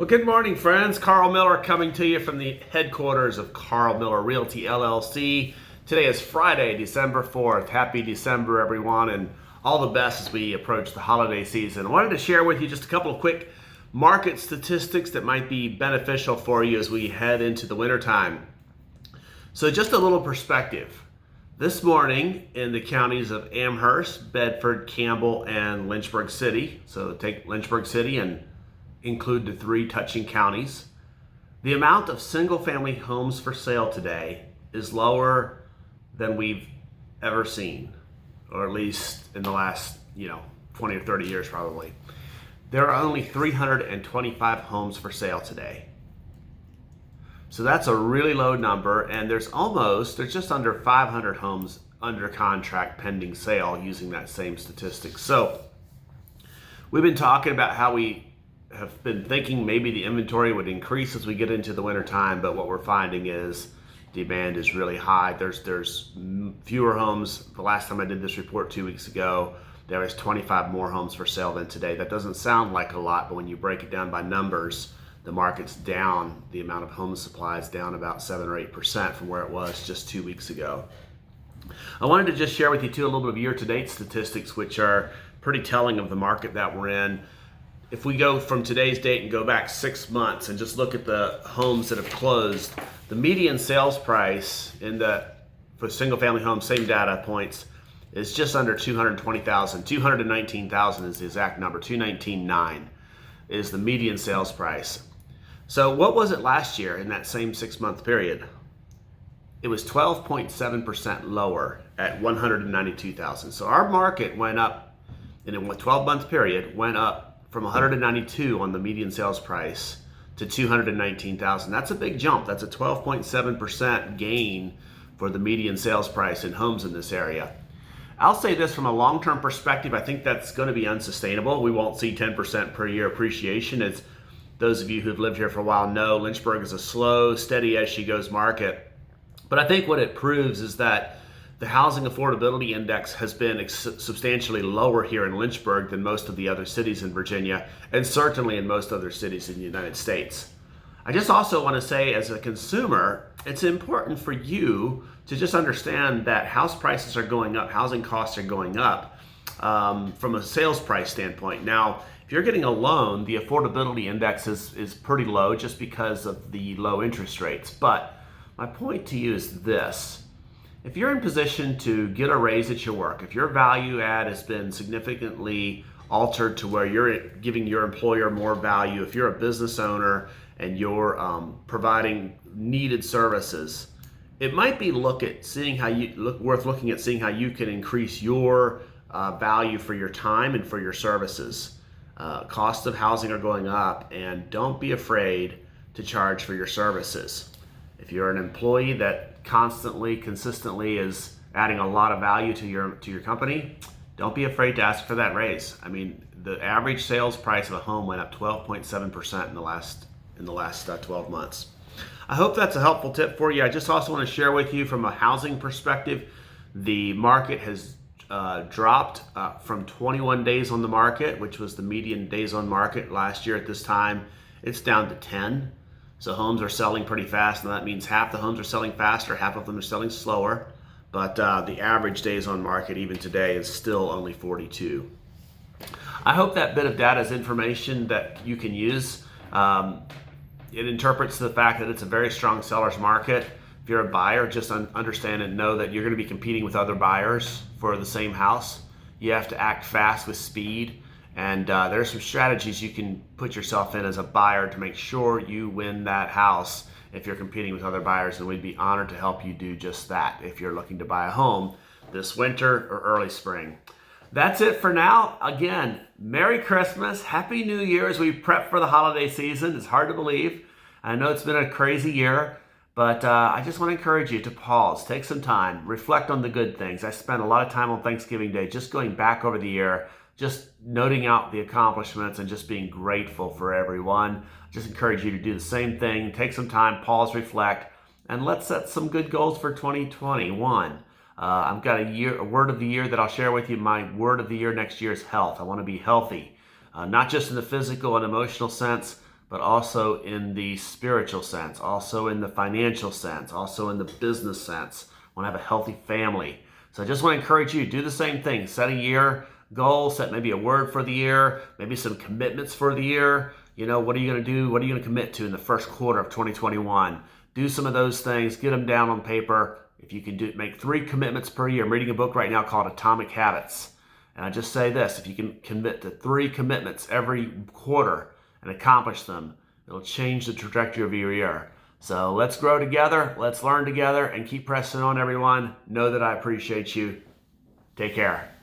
Well, good morning, friends. Karl Miller coming to you from the headquarters of Karl Miller Realty, LLC. Today is Friday, December 4th. Happy December, everyone, and all the best as we approach the holiday season. I wanted to share with you just a couple of quick market statistics that might be beneficial for you as we head into the wintertime. So just a little perspective. This morning in the counties of Amherst, Bedford, Campbell, and Lynchburg City, so take Lynchburg City and include the three touching counties, the amount of single-family homes for sale today is lower than we've ever seen, or at least in the last 20 or 30 years probably. There are only 325 homes for sale today. So that's a really low number, and there's just under 500 homes under contract pending sale using that same statistic. So we've been talking about how we have been thinking maybe the inventory would increase as we get into the winter time, but what we're finding is demand is really high. There's fewer homes. The last time I did this report 2 weeks ago, there was 25 more homes for sale than today. That doesn't sound like a lot, but when you break it down by numbers, the market's down. The amount of home supply is down about 7 or 8% from where it was just 2 weeks ago. I wanted to just share with you too a little bit of year-to-date statistics, which are pretty telling of the market that we're in. If we go from today's date and go back 6 months and just look at the homes that have closed, the median sales price for single-family homes, same data points, is just under $220,000. $219,000 is the exact number. $219,900 is the median sales price. So what was it last year in that same 6-month period? It was 12.7% lower at $192,000. So our market went up in a 12-month period, went up from 192 on the median sales price to 219,000. That's a big jump. That's a 12.7% gain for the median sales price in homes in this area. I'll say this from a long-term perspective, I think that's going to be unsustainable. We won't see 10% per year appreciation. As those of you who've lived here for a while know, Lynchburg is a slow, steady as she goes market. But I think what it proves is that the housing affordability index has been substantially lower here in Lynchburg than most of the other cities in Virginia, and certainly in most other cities in the United States. I just also want to say, as a consumer, it's important for you to just understand that house prices are going up, housing costs are going up from a sales price standpoint. Now, if you're getting a loan, the affordability index is pretty low just because of the low interest rates. But my point to you is this. If you're in position to get a raise at your work, if your value add has been significantly altered to where you're giving your employer more value, if you're a business owner and you're providing needed services, it might be worth looking at seeing how you can increase your value for your time and for your services. Costs of housing are going up, and don't be afraid to charge for your services. If you're an employee that consistently is adding a lot of value to your company, don't be afraid to ask for that raise. I mean, the average sales price of a home went up 12.7% in the last 12 months. I hope that's a helpful tip for you. I just also want to share with you from a housing perspective, the market has dropped from 21 days on the market, which was the median days on market last year at this time. It's down to 10. So homes are selling pretty fast, and that means half the homes are selling faster, half of them are selling slower. But the average days on market even today is still only 42. I hope that bit of data is information that you can use. It interprets the fact that it's a very strong seller's market. If you're a buyer, just understand and know that you're going to be competing with other buyers for the same house. You have to act fast with speed. And there's some strategies you can put yourself in as a buyer to make sure you win that house if you're competing with other buyers, and we'd be honored to help you do just that if you're looking to buy a home this winter or early spring. That's it for now. Again, Merry Christmas, Happy New Year as we prep for the holiday season. It's hard to believe. I know it's been a crazy year, but I just want to encourage you to pause, take some time, reflect on the good things. I spent a lot of time on Thanksgiving Day just going back over the year, just noting out the accomplishments and just being grateful for everyone. Just encourage you to do the same thing. Take some time, pause, reflect, and let's set some good goals for 2021. I've got a word of the year that I'll share with you. My word of the year next year is health. I want to be healthy, not just in the physical and emotional sense, but also in the spiritual sense, also in the financial sense, also in the business sense. I want to have a healthy family. So I just want to encourage you to do the same thing. Set a year goal, set maybe a word for the year, maybe some commitments for the year. What are you going to do? What are you going to commit to in the first quarter of 2021? Do some of those things, get them down on paper. If you can make 3 commitments per year. I'm reading a book right now called Atomic Habits. And I just say this, if you can commit to 3 commitments every quarter and accomplish them, it'll change the trajectory of your year. So let's grow together, let's learn together, and keep pressing on, everyone. Know that I appreciate you. Take care.